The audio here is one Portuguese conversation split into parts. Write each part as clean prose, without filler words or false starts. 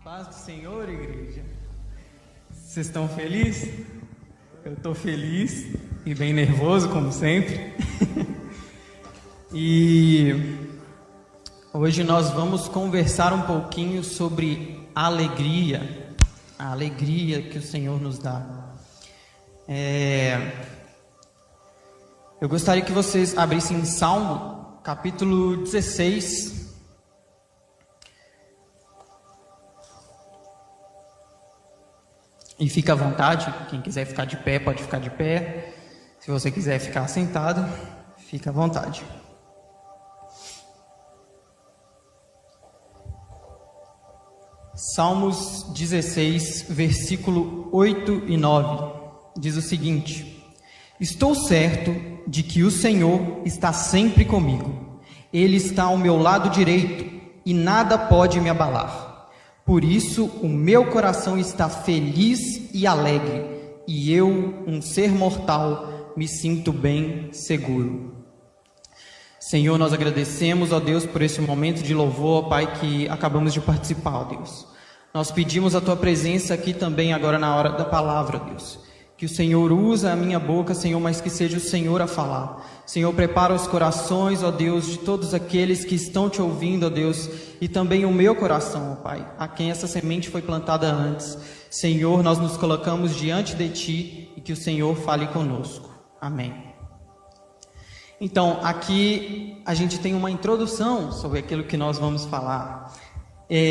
Paz do Senhor, igreja. Vocês estão felizes? Eu estou feliz e bem nervoso, como sempre. E hoje nós vamos conversar um pouquinho sobre a alegria que o Senhor nos dá. Eu gostaria que vocês abrissem em Salmo, capítulo 16. E fica à vontade, quem quiser ficar de pé, pode ficar de pé. Se você quiser ficar sentado, fica à vontade. Salmos 16, versículo 8 e 9, diz o seguinte: Estou certo de que o Senhor está sempre comigo. Ele está ao meu lado direito e nada pode me abalar. Por isso, o meu coração está feliz e alegre, e eu, um ser mortal, me sinto bem seguro. Senhor, nós agradecemos, ó Deus, por esse momento de louvor, ó Pai, que acabamos de participar, ó Deus. Nós pedimos a Tua presença aqui também agora na hora da palavra, ó Deus. Que o Senhor use a minha boca, Senhor, mas que seja o Senhor a falar. Senhor, prepara os corações, ó Deus, de todos aqueles que estão Te ouvindo, ó Deus, e também o meu coração, ó Pai, a quem essa semente foi plantada antes. Senhor, nós nos colocamos diante de Ti e que o Senhor fale conosco. Amém. Então, aqui a gente tem uma introdução sobre aquilo que nós vamos falar.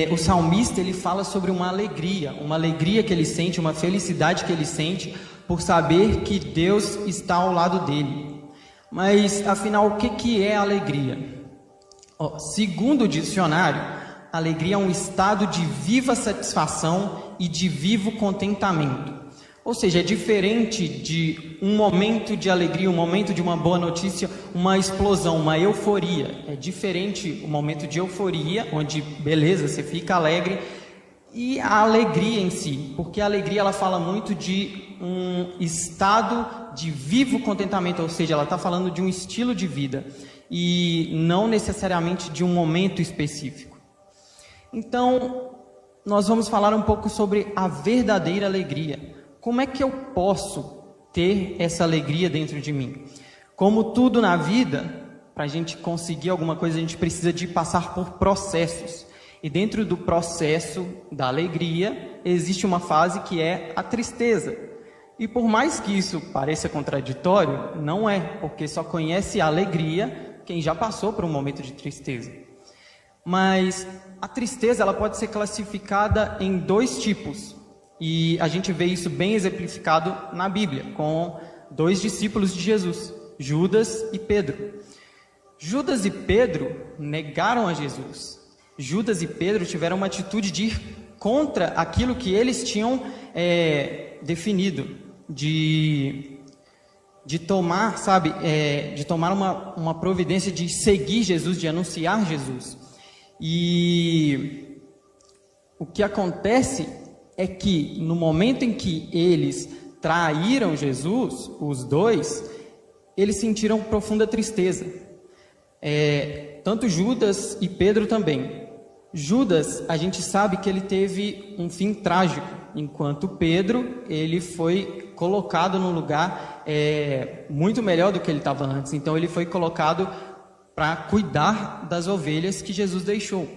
O salmista, ele fala sobre uma alegria que ele sente, uma felicidade que ele sente por saber que Deus está ao lado dele. Mas, afinal, o que é alegria? Segundo o dicionário, alegria é um estado de viva satisfação e de vivo contentamento. Ou seja, é diferente de um momento de alegria, um momento de uma boa notícia, uma explosão, uma euforia. É diferente o momento de euforia, onde, beleza, você fica alegre, e a alegria em si. Porque a alegria, ela fala muito de um estado de vivo contentamento, ou seja, ela está falando de um estilo de vida, e não necessariamente de um momento específico. Então, nós vamos falar um pouco sobre a verdadeira alegria. Como é que eu posso ter essa alegria dentro de mim? Como tudo na vida, para a gente conseguir alguma coisa, a gente precisa de passar por processos. E dentro do processo da alegria, existe uma fase que é a tristeza. E por mais que isso pareça contraditório, não é, porque só conhece a alegria quem já passou por um momento de tristeza. Mas a tristeza, ela pode ser classificada em dois tipos. E a gente vê isso bem exemplificado na Bíblia, com dois discípulos de Jesus, Judas e Pedro. Judas e Pedro negaram a Jesus. Judas e Pedro tiveram uma atitude de ir contra aquilo que eles tinham definido, de tomar, de tomar uma providência de seguir Jesus, de anunciar Jesus. E o que acontece é que no momento em que eles traíram Jesus, os dois, eles sentiram profunda tristeza. Tanto Judas e Pedro também. Judas, a gente sabe que ele teve um fim trágico, enquanto Pedro, ele foi colocado num lugar muito melhor do que ele estava antes. Então ele foi colocado para cuidar das ovelhas que Jesus deixou.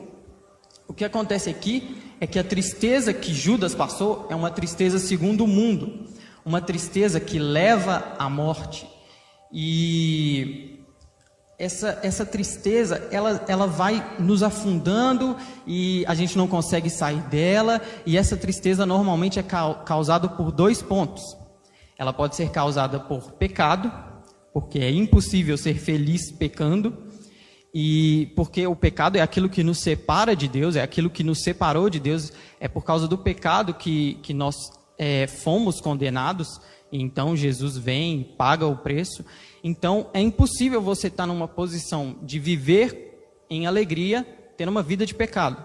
O que acontece aqui é que a tristeza que Judas passou é uma tristeza segundo o mundo, uma tristeza que leva à morte. E essa tristeza, ela vai nos afundando e a gente não consegue sair dela. E essa tristeza normalmente é causada por dois pontos. Ela pode ser causada por pecado, porque é impossível ser feliz pecando. E porque o pecado é aquilo que nos separa de Deus, é aquilo que nos separou de Deus, é por causa do pecado que nós fomos condenados, e então Jesus vem e paga o preço. Então é impossível você estar numa posição de viver em alegria, tendo uma vida de pecado.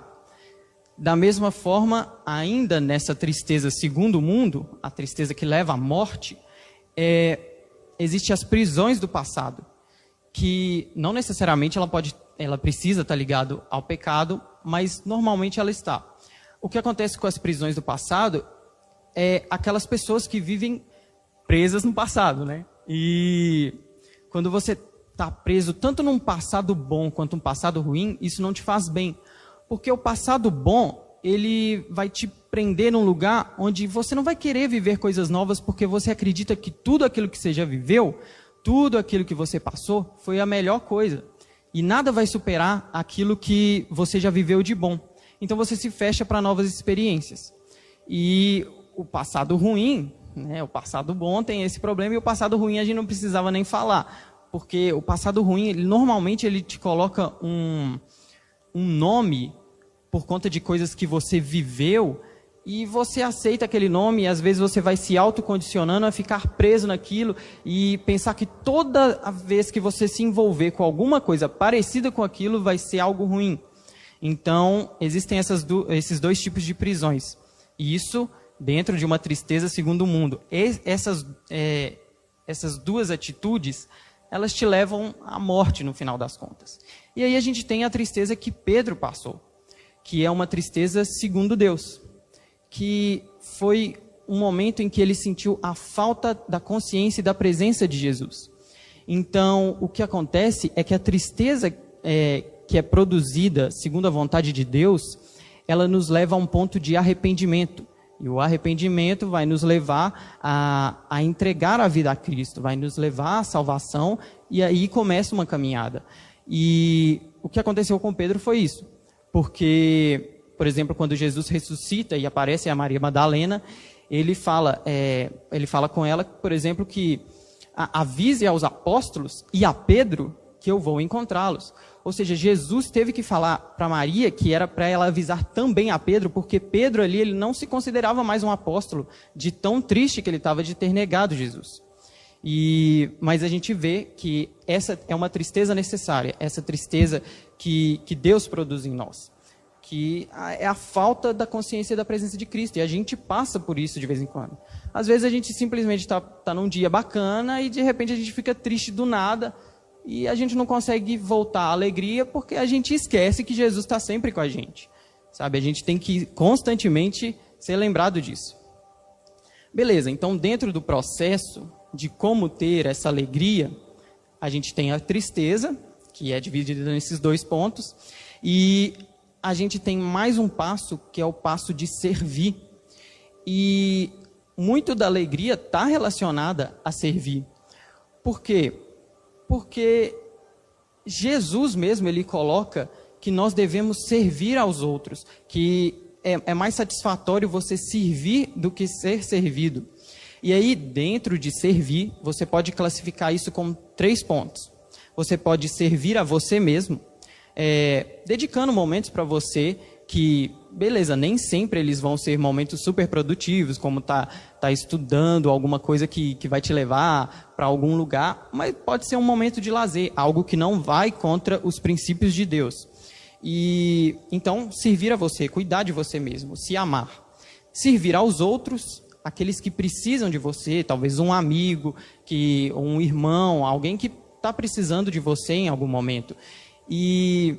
Da mesma forma, ainda nessa tristeza segundo o mundo, a tristeza que leva à morte, existem as prisões do passado, que não necessariamente ela precisa estar ligada ao pecado, mas normalmente ela está. O que acontece com as prisões do passado é aquelas pessoas que vivem presas no passado, né? E quando você está preso tanto num passado bom quanto um passado ruim, isso não te faz bem. Porque o passado bom, ele vai te prender num lugar onde você não vai querer viver coisas novas, porque você acredita que tudo aquilo que você já viveu, tudo aquilo que você passou, foi a melhor coisa. E nada vai superar aquilo que você já viveu de bom. Então você se fecha para novas experiências. E o passado ruim, né, o passado bom tem esse problema, e o passado ruim a gente não precisava nem falar. Porque o passado ruim, normalmente ele te coloca um nome por conta de coisas que você viveu, e você aceita aquele nome, e às vezes você vai se autocondicionando a ficar preso naquilo e pensar que toda a vez que você se envolver com alguma coisa parecida com aquilo vai ser algo ruim. Então, existem esses dois tipos de prisões. E isso dentro de uma tristeza segundo o mundo. Essas duas atitudes, elas te levam à morte no final das contas. E aí a gente tem a tristeza que Pedro passou, que é uma tristeza segundo Deus, que foi um momento em que ele sentiu a falta da consciência e da presença de Jesus. Então, o que acontece é que a tristeza que é produzida segundo a vontade de Deus, ela nos leva a um ponto de arrependimento. E o arrependimento vai nos levar a entregar a vida a Cristo, vai nos levar à salvação, e aí começa uma caminhada. E o que aconteceu com Pedro foi isso. Porque, por exemplo, quando Jesus ressuscita e aparece a Maria Madalena, ele fala com ela, por exemplo, que avise aos apóstolos e a Pedro que eu vou encontrá-los. Ou seja, Jesus teve que falar para Maria que era para ela avisar também a Pedro, porque Pedro ali ele não se considerava mais um apóstolo, de tão triste que ele estava de ter negado Jesus. Mas a gente vê que essa é uma tristeza necessária, essa tristeza que Deus produz em nós, que é a falta da consciência da presença de Cristo, e a gente passa por isso de vez em quando. Às vezes a gente simplesmente está num dia bacana e de repente a gente fica triste do nada, e a gente não consegue voltar à alegria porque a gente esquece que Jesus está sempre com a gente. Sabe? A gente tem que constantemente ser lembrado disso. Beleza, então dentro do processo de como ter essa alegria, a gente tem a tristeza, que é dividida nesses dois pontos, e a gente tem mais um passo, que é o passo de servir. E muito da alegria está relacionada a servir. Por quê? Porque Jesus mesmo, ele coloca que nós devemos servir aos outros, que é mais satisfatório você servir do que ser servido. E aí, dentro de servir, você pode classificar isso como 3 pontos. Você pode servir a você mesmo, dedicando momentos para você que, beleza, nem sempre eles vão ser momentos super produtivos, como tá estudando alguma coisa que vai te levar para algum lugar, mas pode ser um momento de lazer, algo que não vai contra os princípios de Deus. E então, servir a você, cuidar de você mesmo, se amar. Servir aos outros, aqueles que precisam de você, talvez um amigo, um irmão, alguém que está precisando de você em algum momento. E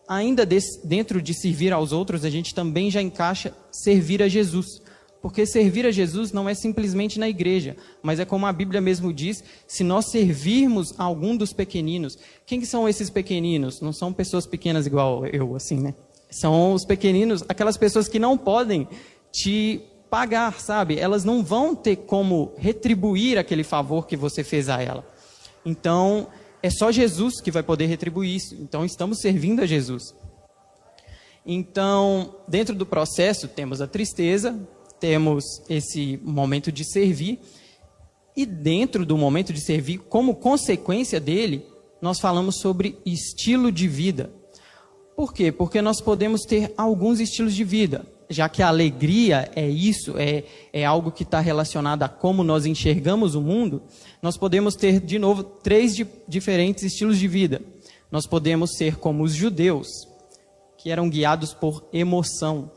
ainda dentro de servir aos outros, a gente também já encaixa servir a Jesus. Porque servir a Jesus não é simplesmente na igreja, mas é como a Bíblia mesmo diz, se nós servirmos a algum dos pequeninos. Quem que são esses pequeninos? Não são pessoas pequenas igual eu, assim, né? São os pequeninos, aquelas pessoas que não podem te pagar, sabe? Elas não vão ter como retribuir aquele favor que você fez a ela. Então, é só Jesus que vai poder retribuir isso. Então, estamos servindo a Jesus. Então, dentro do processo, temos a tristeza, temos esse momento de servir, e dentro do momento de servir, como consequência dele, nós falamos sobre estilo de vida. Por quê? Porque nós podemos ter alguns estilos de vida, já que a alegria é isso, é algo que está relacionado a como nós enxergamos o mundo, nós podemos ter, de novo, 3 diferentes estilos de vida. Nós podemos ser como os judeus, que eram guiados por emoção.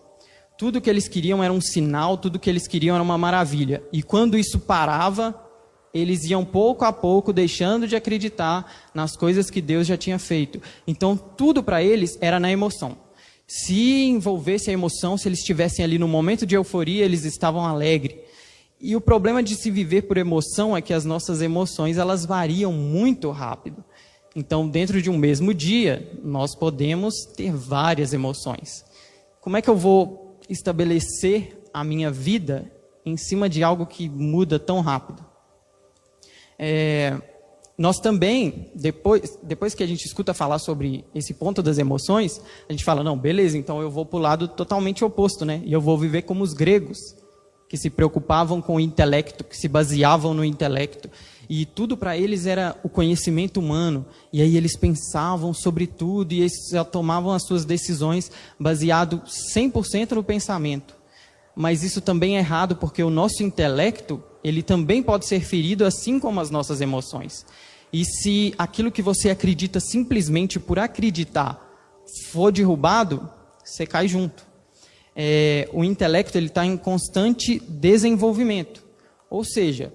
Tudo que eles queriam era um sinal, tudo que eles queriam era uma maravilha. E quando isso parava, eles iam pouco a pouco deixando de acreditar nas coisas que Deus já tinha feito. Então, tudo para eles era na emoção. Se envolvesse a emoção, se eles estivessem ali no momento de euforia, eles estavam alegres. E o problema de se viver por emoção é que as nossas emoções, elas variam muito rápido. Então, dentro de um mesmo dia, nós podemos ter várias emoções. Como é que eu vou estabelecer a minha vida em cima de algo que muda tão rápido? Nós também, depois que a gente escuta falar sobre esse ponto das emoções, a gente fala, não, beleza, então eu vou para o lado totalmente oposto, né? E eu vou viver como os gregos, que se preocupavam com o intelecto, que se baseavam no intelecto. E tudo para eles era o conhecimento humano. E aí eles pensavam sobre tudo e eles já tomavam as suas decisões baseado 100% no pensamento. Mas isso também é errado, porque o nosso intelecto, ele também pode ser ferido, assim como as nossas emoções. E se aquilo que você acredita simplesmente por acreditar for derrubado, você cai junto. O intelecto está em constante desenvolvimento. Ou seja,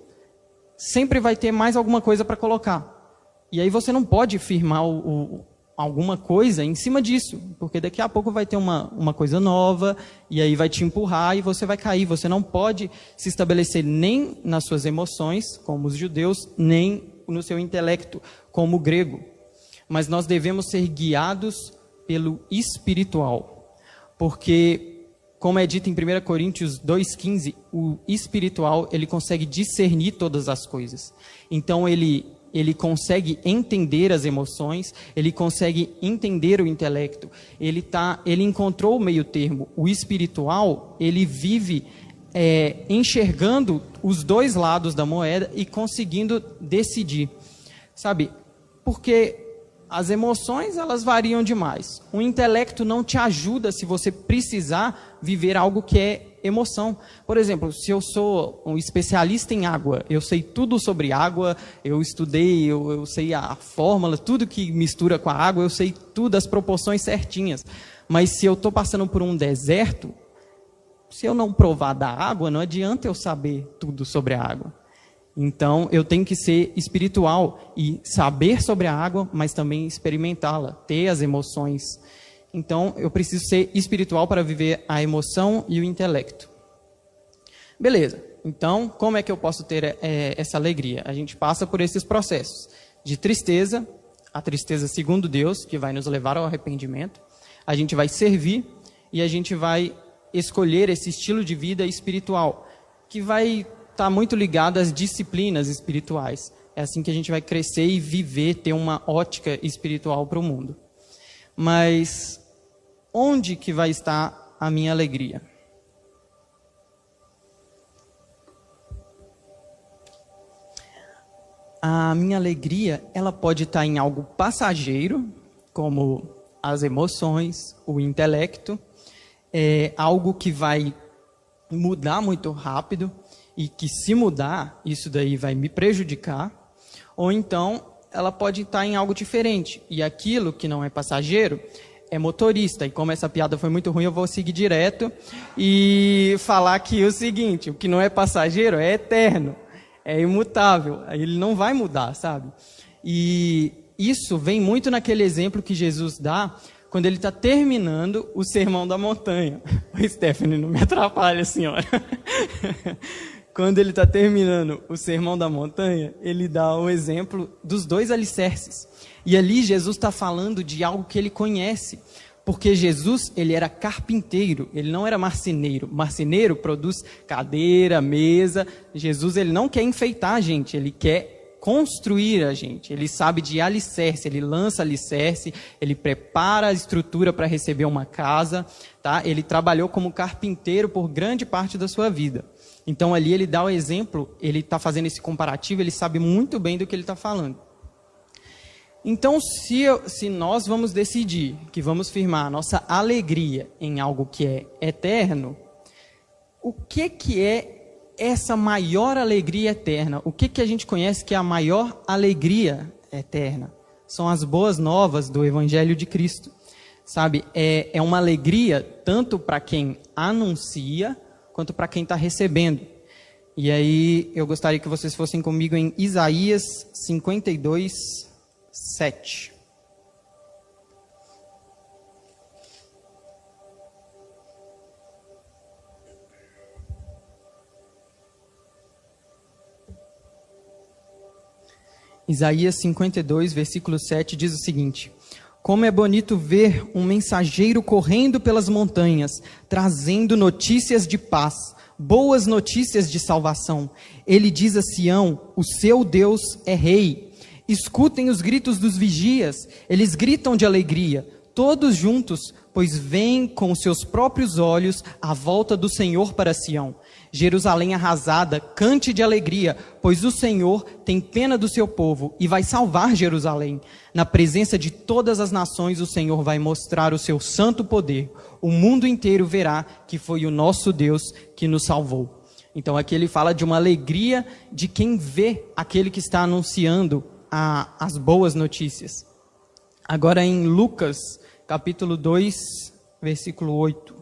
sempre vai ter mais alguma coisa para colocar. E aí você não pode firmar alguma coisa em cima disso, porque daqui a pouco vai ter uma coisa nova, e aí vai te empurrar e você vai cair. Você não pode se estabelecer nem nas suas emoções, como os judeus, nem no seu intelecto, como o grego. Mas nós devemos ser guiados pelo espiritual, porque, como é dito em 1 Coríntios 2,15, o espiritual, ele consegue discernir todas as coisas. Então, ele consegue entender as emoções, ele consegue entender o intelecto, ele encontrou o meio termo. O espiritual, ele vive enxergando os dois lados da moeda e conseguindo decidir, sabe? Porque as emoções, elas variam demais. O intelecto não te ajuda se você precisar viver algo que é emoção. Por exemplo, se eu sou um especialista em água, eu sei tudo sobre água, eu estudei, eu sei a fórmula, tudo que mistura com a água, eu sei tudo, as proporções certinhas. Mas se eu estou passando por um deserto, se eu não provar da água, não adianta eu saber tudo sobre a água. Então, eu tenho que ser espiritual e saber sobre a água, mas também experimentá-la, ter as emoções. Então, eu preciso ser espiritual para viver a emoção e o intelecto. Beleza. Então, como é que eu posso ter essa alegria? A gente passa por esses processos de tristeza, a tristeza segundo Deus, que vai nos levar ao arrependimento. A gente vai servir e a gente vai escolher esse estilo de vida espiritual, que vai estar muito ligado às disciplinas espirituais. É assim que a gente vai crescer e viver, ter uma ótica espiritual para o mundo. Mas onde que vai estar a minha alegria? A minha alegria, ela pode estar em algo passageiro, como as emoções, o intelecto, algo que vai mudar muito rápido e que, se mudar, isso daí vai me prejudicar. Ou então, ela pode estar em algo diferente. E aquilo que não é passageiro é motorista. E como essa piada foi muito ruim, eu vou seguir direto e falar aqui o seguinte: o que não é passageiro é eterno, é imutável. Ele não vai mudar, sabe? E isso vem muito naquele exemplo que Jesus dá quando ele está terminando o Sermão da Montanha. O Stephanie, não me atrapalha, senhora. Quando ele está terminando o Sermão da Montanha, ele dá o exemplo dos dois alicerces. E ali Jesus está falando de algo que ele conhece. Porque Jesus, ele era carpinteiro, ele não era marceneiro. Marceneiro produz cadeira, mesa. Jesus, ele não quer enfeitar a gente, ele quer construir a gente. Ele sabe de alicerce, ele lança alicerce, ele prepara a estrutura para receber uma casa, tá? Ele trabalhou como carpinteiro por grande parte da sua vida. Então ali ele dá o exemplo, ele está fazendo esse comparativo, ele sabe muito bem do que ele está falando. Então, se nós vamos decidir que vamos firmar a nossa alegria em algo que é eterno, o que é essa maior alegria eterna? O que a gente conhece que é a maior alegria eterna? São as boas novas do Evangelho de Cristo. Sabe, é uma alegria tanto para quem anuncia, quanto para quem está recebendo. E aí, eu gostaria que vocês fossem comigo em Isaías 52, 7. Isaías 52, versículo 7 diz o seguinte: como é bonito ver um mensageiro correndo pelas montanhas, trazendo notícias de paz, boas notícias de salvação. Ele diz a Sião: o seu Deus é rei. Escutem os gritos dos vigias, eles gritam de alegria, todos juntos, pois veem com seus próprios olhos a volta do Senhor para Sião. Jerusalém arrasada, cante de alegria, pois o Senhor tem pena do seu povo e vai salvar Jerusalém. Na presença de todas as nações, o Senhor vai mostrar o seu santo poder. O mundo inteiro verá que foi o nosso Deus que nos salvou. Então aqui ele fala de uma alegria de quem vê aquele que está anunciando as boas notícias. Agora em Lucas, capítulo 2, versículo 8.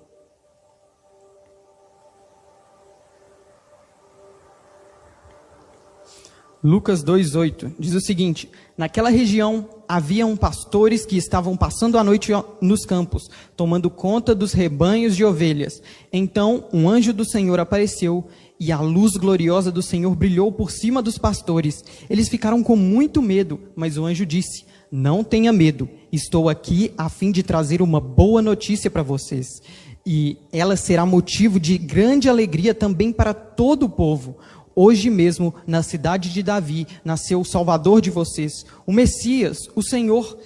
Lucas 2:8 diz o seguinte: naquela região haviam pastores que estavam passando a noite nos campos, tomando conta dos rebanhos de ovelhas. Então um anjo do Senhor apareceu e a luz gloriosa do Senhor brilhou por cima dos pastores. Eles ficaram com muito medo, mas o anjo disse: não tenha medo, estou aqui a fim de trazer uma boa notícia para vocês. E ela será motivo de grande alegria também para todo o povo. Hoje mesmo, na cidade de Davi, nasceu o Salvador de vocês, o Messias, o Senhor.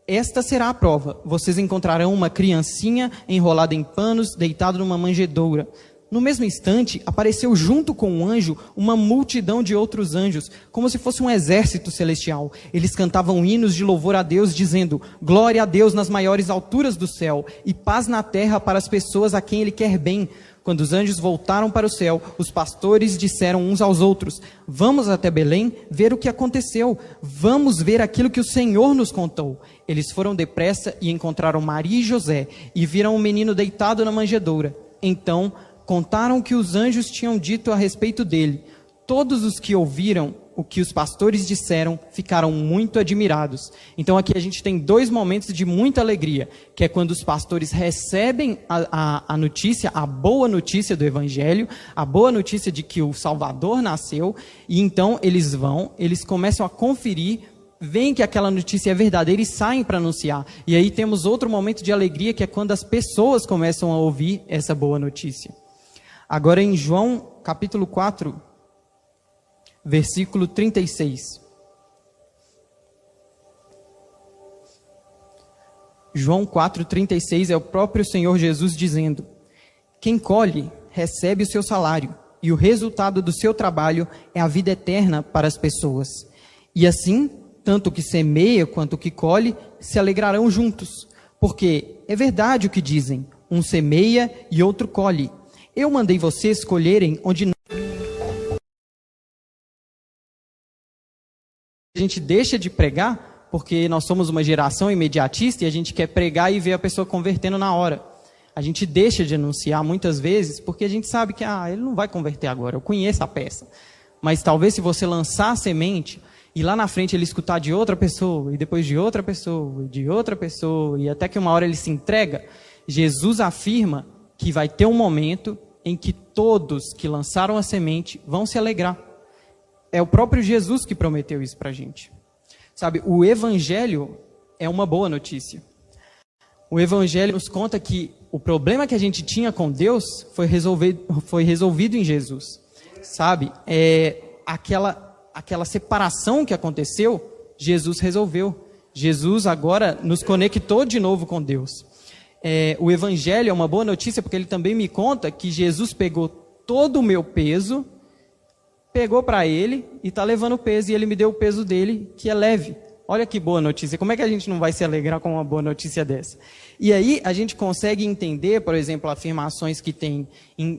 Esta será a prova. Vocês encontrarão uma criancinha enrolada em panos, deitado numa manjedoura. No mesmo instante, apareceu junto com o anjo uma multidão de outros anjos, como se fosse um exército celestial. Eles cantavam hinos de louvor a Deus, dizendo: glória a Deus nas maiores alturas do céu, e paz na terra para as pessoas a quem Ele quer bem. Quando os anjos voltaram para o céu, os pastores disseram uns aos outros: vamos até Belém ver o que aconteceu. Vamos ver aquilo que o Senhor nos contou. Eles foram depressa e encontraram Maria e José, e viram o menino deitado na manjedoura. Então contaram o que os anjos tinham dito a respeito dele. Todos os que ouviram o que os pastores disseram ficaram muito admirados. Então aqui a gente tem dois momentos de muita alegria, que é quando os pastores recebem a notícia, a boa notícia do Evangelho, a boa notícia de que o Salvador nasceu, e então eles começam a conferir, veem que aquela notícia é verdadeira e saem para anunciar. E aí temos outro momento de alegria, que é quando as pessoas começam a ouvir essa boa notícia. Agora em João capítulo 4, versículo 36. João 4:36 é o próprio Senhor Jesus dizendo: quem colhe recebe o seu salário, e o resultado do seu trabalho é a vida eterna para as pessoas. E assim, tanto o que semeia quanto o que colhe se alegrarão juntos, porque é verdade o que dizem: um semeia e outro colhe. Eu mandei vocês colherem onde a gente deixa de pregar, porque nós somos uma geração imediatista e a gente quer pregar e ver a pessoa convertendo na hora. A gente deixa de anunciar muitas vezes porque a gente sabe que ele não vai converter agora, eu conheço a peça. Mas talvez se você lançar a semente e lá na frente ele escutar de outra pessoa, e depois de outra pessoa, e de outra pessoa, e até que uma hora ele se entrega, Jesus afirma que vai ter um momento em que todos que lançaram a semente vão se alegrar. É o próprio Jesus que prometeu isso para a gente. Sabe, o Evangelho é uma boa notícia. O Evangelho nos conta que o problema que a gente tinha com Deus foi resolvido em Jesus. Sabe, aquela separação que aconteceu, Jesus resolveu. Jesus agora nos conectou de novo com Deus. O Evangelho é uma boa notícia porque ele também me conta que Jesus pegou todo o meu peso, pegou para ele e está levando o peso, e ele me deu o peso dele, que é leve. Olha que boa notícia. Como é que a gente não vai se alegrar com uma boa notícia dessa? E aí a gente consegue entender, por exemplo, afirmações que tem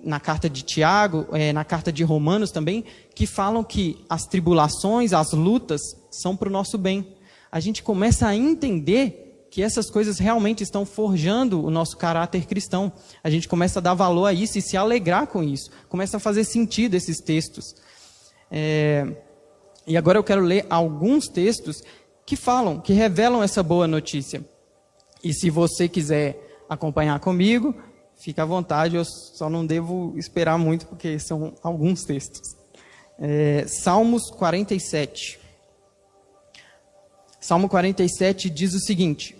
na carta de Tiago, na carta de Romanos também, que falam que as tribulações, as lutas, são para o nosso bem. A gente começa a entender que essas coisas realmente estão forjando o nosso caráter cristão. A gente começa a dar valor a isso e se alegrar com isso. Começa a fazer sentido esses textos. E agora eu quero ler alguns textos que falam, que revelam essa boa notícia. E se você quiser acompanhar comigo, fica à vontade, eu só não devo esperar muito, porque são alguns textos. Salmos 47. Salmo 47 diz o seguinte: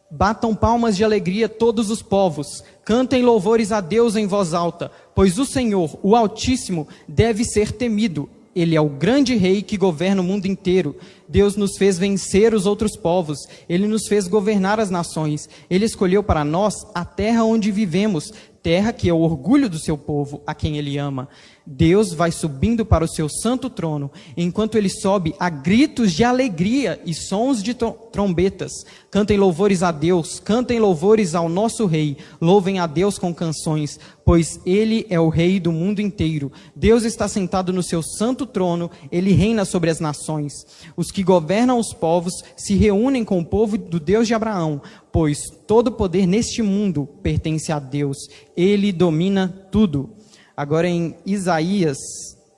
batam palmas de alegria todos os povos, cantem louvores a Deus em voz alta, pois o Senhor, o Altíssimo, deve ser temido. Ele é o grande rei que governa o mundo inteiro. Deus nos fez vencer os outros povos. Ele nos fez governar as nações. Ele escolheu para nós a terra onde vivemos, terra que é o orgulho do seu povo, a quem ele ama. Deus vai subindo para o seu santo trono. Enquanto ele sobe, há gritos de alegria e sons de trombetas. Cantem louvores a Deus, cantem louvores ao nosso rei. Louvem a Deus com canções, pois ele é o rei do mundo inteiro. Deus está sentado no seu santo trono, ele reina sobre as nações. Os que governam os povos se reúnem com o povo do Deus de Abraão, pois todo poder neste mundo pertence a Deus. Ele domina tudo. Agora em Isaías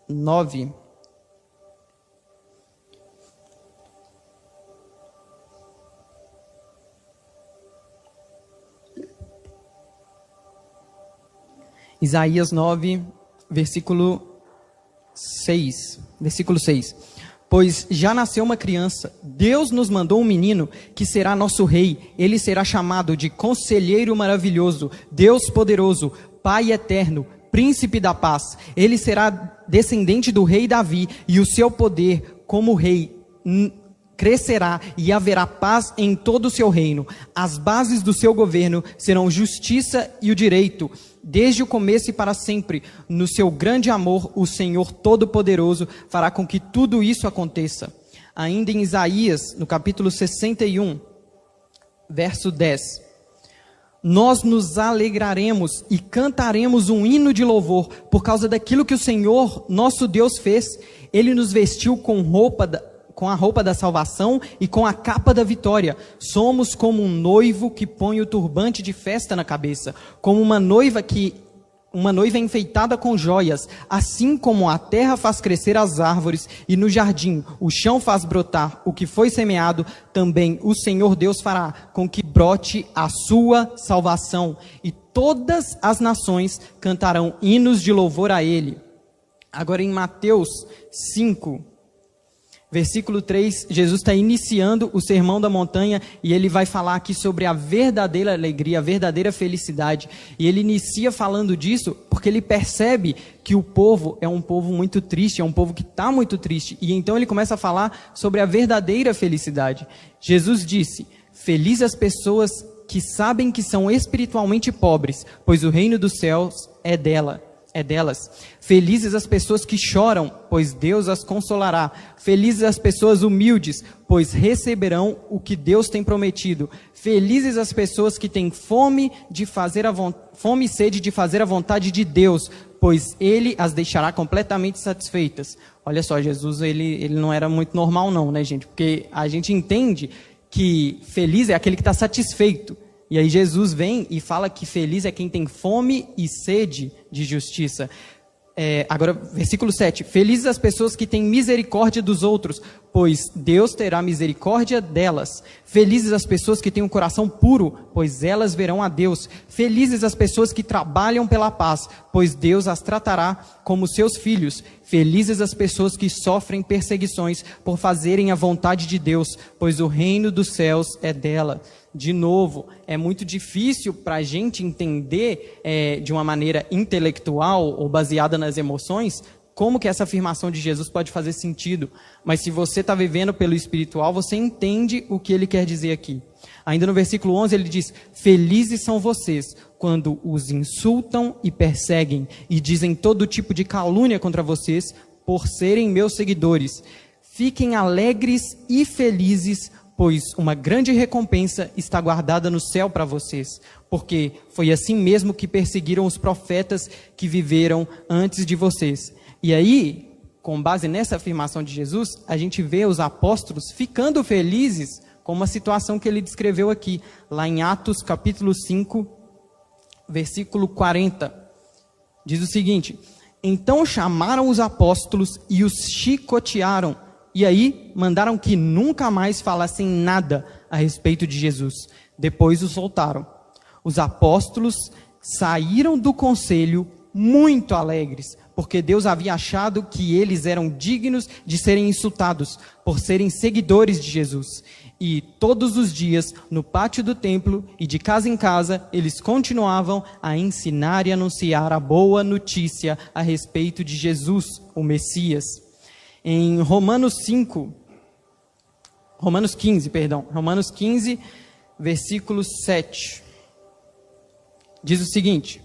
9. Isaías 9, versículo 6. Versículo 6. Pois já nasceu uma criança, Deus nos mandou um menino que será nosso rei. Ele será chamado de Conselheiro Maravilhoso, Deus Poderoso, Pai Eterno, Príncipe da Paz. Ele será descendente do rei Davi, e o seu poder como rei crescerá, e haverá paz em todo o seu reino. As bases do seu governo serão justiça e o direito, desde o começo e para sempre. No seu grande amor, o Senhor Todo-Poderoso fará com que tudo isso aconteça. Ainda em Isaías, no capítulo 61, verso 10. Nós nos alegraremos e cantaremos um hino de louvor por causa daquilo que o Senhor, nosso Deus, fez. Ele nos vestiu com a roupa da salvação e com a capa da vitória. Somos como um noivo que põe o turbante de festa na cabeça, como uma noiva enfeitada com joias. Assim como a terra faz crescer as árvores e no jardim o chão faz brotar o que foi semeado, também o Senhor Deus fará com que brote a sua salvação, e todas as nações cantarão hinos de louvor a ele. Agora em Mateus 5, versículo 3, Jesus está iniciando o Sermão da Montanha, e ele vai falar aqui sobre a verdadeira alegria, a verdadeira felicidade. E ele inicia falando disso porque ele percebe que o povo é um povo muito triste, é um povo que está muito triste. E então ele começa a falar sobre a verdadeira felicidade. Jesus disse: felizes as pessoas que sabem que são espiritualmente pobres, pois o reino dos céus é delas. Felizes as pessoas que choram, pois Deus as consolará. Felizes as pessoas humildes, pois receberão o que Deus tem prometido. Felizes as pessoas que têm fome e sede de fazer a vontade de Deus, pois Ele as deixará completamente satisfeitas. Olha só, Jesus ele não era muito normal não, né, gente? Porque a gente entende que feliz é aquele que está satisfeito. E aí Jesus vem e fala que feliz é quem tem fome e sede de justiça. Agora, versículo 7. Felizes as pessoas que têm misericórdia dos outros, pois Deus terá misericórdia delas. Felizes as pessoas que têm um coração puro, pois elas verão a Deus. Felizes as pessoas que trabalham pela paz, pois Deus as tratará como seus filhos. Felizes as pessoas que sofrem perseguições por fazerem a vontade de Deus, pois o reino dos céus é dela. De novo, é muito difícil para a gente entender de uma maneira intelectual ou baseada nas emoções como que essa afirmação de Jesus pode fazer sentido. Mas se você está vivendo pelo espiritual, você entende o que ele quer dizer aqui. Ainda no versículo 11 ele diz: felizes são vocês quando os insultam e perseguem e dizem todo tipo de calúnia contra vocês por serem meus seguidores. Fiquem alegres e felizes, pois uma grande recompensa está guardada no céu para vocês, porque foi assim mesmo que perseguiram os profetas que viveram antes de vocês. E aí, com base nessa afirmação de Jesus, a gente vê os apóstolos ficando felizes com uma situação que ele descreveu aqui, lá em Atos capítulo 5, versículo 40. Diz o seguinte: então chamaram os apóstolos e os chicotearam, e aí mandaram que nunca mais falassem nada a respeito de Jesus. Depois os soltaram. Os apóstolos saíram do conselho muito alegres, porque Deus havia achado que eles eram dignos de serem insultados, por serem seguidores de Jesus. E todos os dias, no pátio do templo e de casa em casa, eles continuavam a ensinar e anunciar a boa notícia a respeito de Jesus, o Messias. Em Romanos 15, versículo 7, diz o seguinte: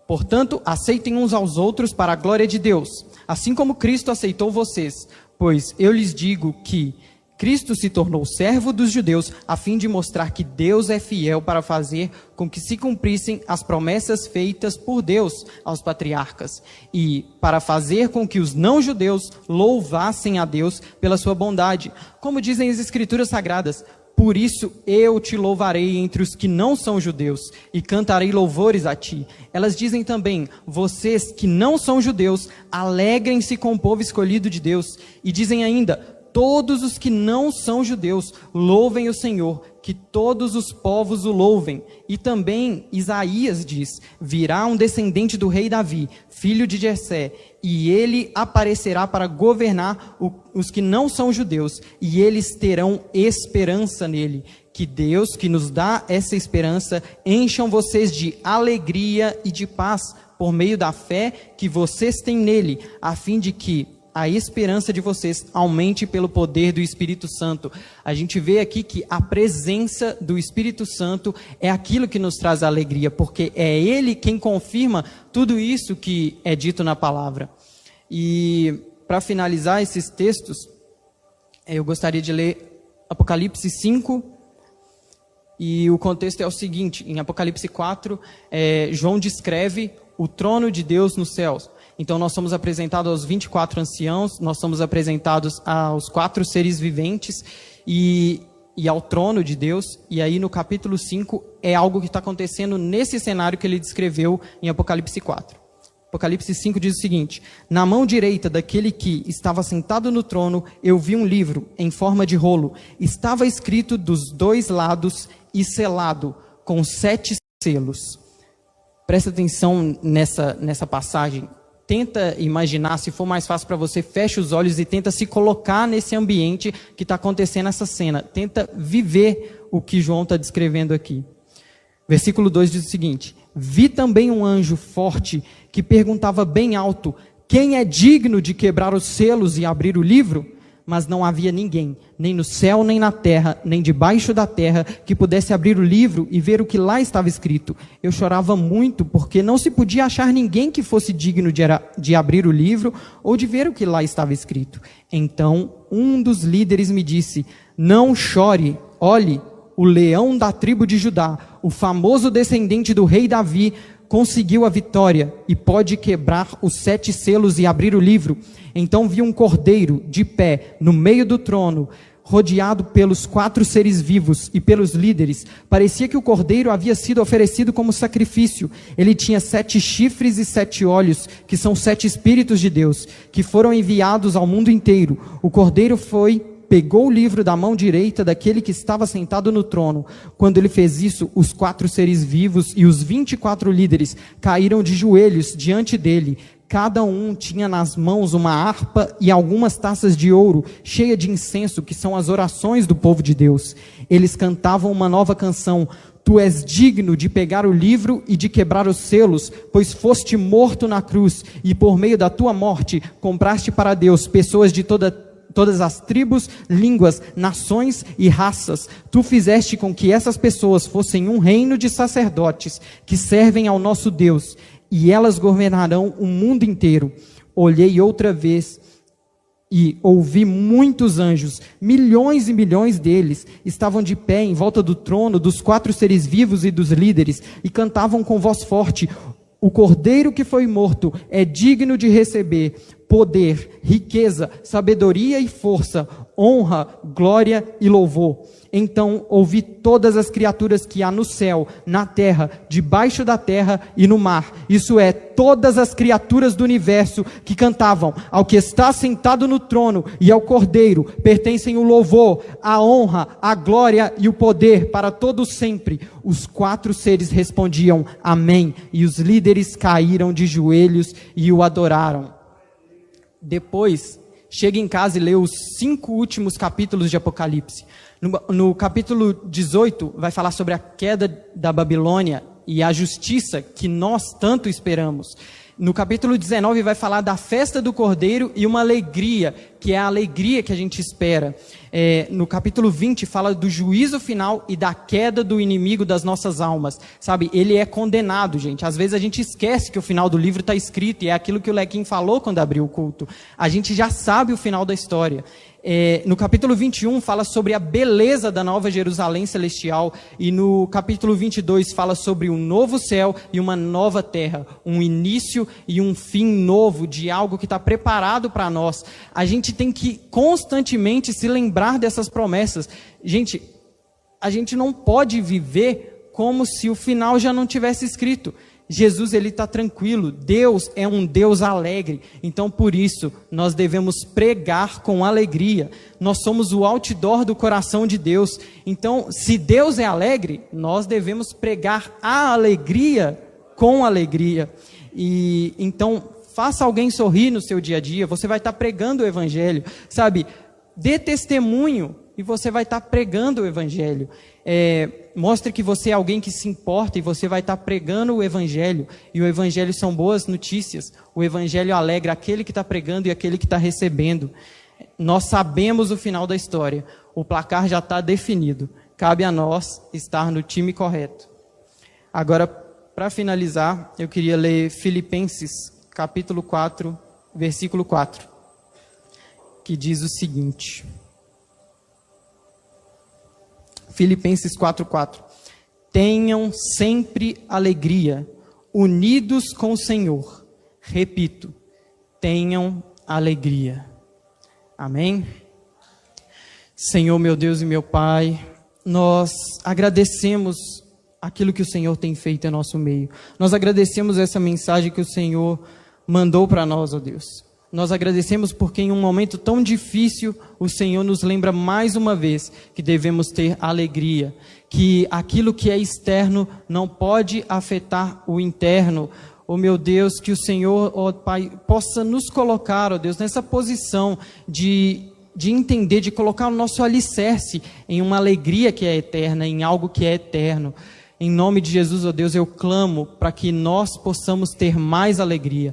portanto, aceitem uns aos outros para a glória de Deus, assim como Cristo aceitou vocês, pois eu lhes digo que Cristo se tornou servo dos judeus a fim de mostrar que Deus é fiel para fazer com que se cumprissem as promessas feitas por Deus aos patriarcas e para fazer com que os não-judeus louvassem a Deus pela sua bondade, como dizem as Escrituras Sagradas. Por isso eu te louvarei entre os que não são judeus e cantarei louvores a ti. Elas dizem também: vocês que não são judeus, alegrem-se com o povo escolhido de Deus. E dizem ainda: todos os que não são judeus, louvem o Senhor, que todos os povos o louvem. E também Isaías diz: virá um descendente do rei Davi, filho de Jessé, e ele aparecerá para governar os que não são judeus, e eles terão esperança nele. Que Deus, que nos dá essa esperança, encham vocês de alegria e de paz, por meio da fé que vocês têm nele, a fim de que a esperança de vocês aumente pelo poder do Espírito Santo. A gente vê aqui que a presença do Espírito Santo é aquilo que nos traz alegria, porque é Ele quem confirma tudo isso que é dito na palavra. E para finalizar esses textos, eu gostaria de ler Apocalipse 5, e o contexto é o seguinte: em Apocalipse 4, João descreve o trono de Deus nos céus. Então nós somos apresentados aos 24 anciãos, nós somos apresentados aos 4 seres viventes e ao trono de Deus. E aí no capítulo 5 é algo que está acontecendo nesse cenário que ele descreveu em Apocalipse 4. Apocalipse 5 diz o seguinte: na mão direita daquele que estava sentado no trono, eu vi um livro em forma de rolo. Estava escrito dos 2 lados e selado com 7 selos. Presta atenção nessa passagem. Tenta imaginar, se for mais fácil para você, fecha os olhos e tenta se colocar nesse ambiente que está acontecendo essa cena. Tenta viver o que João está descrevendo aqui. Versículo 2 diz o seguinte: vi também um anjo forte que perguntava bem alto: quem é digno de quebrar os selos e abrir o livro? Mas não havia ninguém, nem no céu, nem na terra, nem debaixo da terra, que pudesse abrir o livro e ver o que lá estava escrito. Eu chorava muito, porque não se podia achar ninguém que fosse digno de abrir o livro ou de ver o que lá estava escrito. Então, um dos líderes me disse: não chore, olhe, o leão da tribo de Judá, o famoso descendente do rei Davi, conseguiu a vitória e pode quebrar os 7 selos e abrir o livro. Então vi um cordeiro de pé no meio do trono, rodeado pelos 4 seres vivos e pelos líderes. Parecia que o cordeiro havia sido oferecido como sacrifício. Ele tinha 7 chifres e 7 olhos, que são 7 espíritos de Deus, que foram enviados ao mundo inteiro. O cordeiro pegou o livro da mão direita daquele que estava sentado no trono. Quando ele fez isso, os 4 seres vivos e os 24 líderes caíram de joelhos diante dele. Cada um tinha nas mãos uma harpa e algumas taças de ouro, cheia de incenso, que são as orações do povo de Deus. Eles cantavam uma nova canção: tu és digno de pegar o livro e de quebrar os selos, pois foste morto na cruz, e por meio da tua morte compraste para Deus pessoas de todas as tribos, línguas, nações e raças. Tu fizeste com que essas pessoas fossem um reino de sacerdotes que servem ao nosso Deus, e elas governarão o mundo inteiro. Olhei outra vez e ouvi muitos anjos, milhões e milhões deles, estavam de pé em volta do trono, dos 4 seres vivos e dos líderes, e cantavam com voz forte: o cordeiro que foi morto é digno de receber poder, riqueza, sabedoria e força, honra, glória e louvor. Então ouvi todas as criaturas que há no céu, na terra, debaixo da terra e no mar. Isso é, todas as criaturas do universo que cantavam: ao que está sentado no trono e ao Cordeiro pertencem o louvor, a honra, a glória e o poder para todo sempre. Os 4 seres respondiam: amém. E os líderes caíram de joelhos e o adoraram. Depois, chega em casa e lê os 5 últimos capítulos de Apocalipse. No capítulo 18, vai falar sobre a queda da Babilônia e a justiça que nós tanto esperamos. No capítulo 19, vai falar da festa do Cordeiro e uma alegria, que é a alegria que a gente espera. No capítulo 20, fala do juízo final e da queda do inimigo das nossas almas. Sabe, ele é condenado, gente. Às vezes a gente esquece que o final do livro está escrito, e é aquilo que o Lequim falou quando abriu o culto. A gente já sabe o final da história. No capítulo 21 fala sobre a beleza da nova Jerusalém celestial, e no capítulo 22 fala sobre um novo céu e uma nova terra, um início e um fim novo de algo que está preparado para nós. A gente tem que constantemente se lembrar dessas promessas. Gente, a gente não pode viver como se o final já não tivesse escrito. Jesus, ele está tranquilo. Deus é um Deus alegre. Então, por isso, nós devemos pregar com alegria. Nós somos o outdoor do coração de Deus. Então, se Deus é alegre, nós devemos pregar a alegria com alegria. E então, faça alguém sorrir no seu dia a dia. Você vai estar pregando o evangelho, sabe? Dê testemunho e você vai estar pregando o evangelho. Mostre que você é alguém que se importa, e você vai estar pregando o evangelho. E o evangelho são boas notícias. O evangelho alegra aquele que está pregando e aquele que está recebendo. Nós sabemos o final da história. O placar já está definido. Cabe a nós estar no time correto. Agora, para finalizar, eu queria ler Filipenses capítulo 4, versículo 4, que diz o seguinte: Filipenses 4:4. Tenham sempre alegria, unidos com o Senhor. Repito, tenham alegria. Amém? Senhor, meu Deus e meu Pai, nós agradecemos aquilo que o Senhor tem feito em nosso meio. Nós agradecemos essa mensagem que o Senhor mandou para nós, ó Deus. Nós agradecemos porque em um momento tão difícil, o Senhor nos lembra mais uma vez que devemos ter alegria, que aquilo que é externo não pode afetar o interno. Oh meu Deus, que o Senhor, oh Pai, possa nos colocar, ó Deus, nessa posição de entender, de colocar o nosso alicerce em uma alegria que é eterna, em algo que é eterno. Em nome de Jesus, ó Deus, eu clamo para que nós possamos ter mais alegria,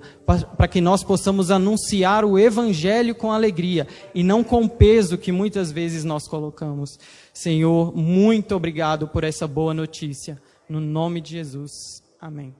para que nós possamos anunciar o Evangelho com alegria e não com peso que muitas vezes nós colocamos. Senhor, muito obrigado por essa boa notícia. No nome de Jesus, amém.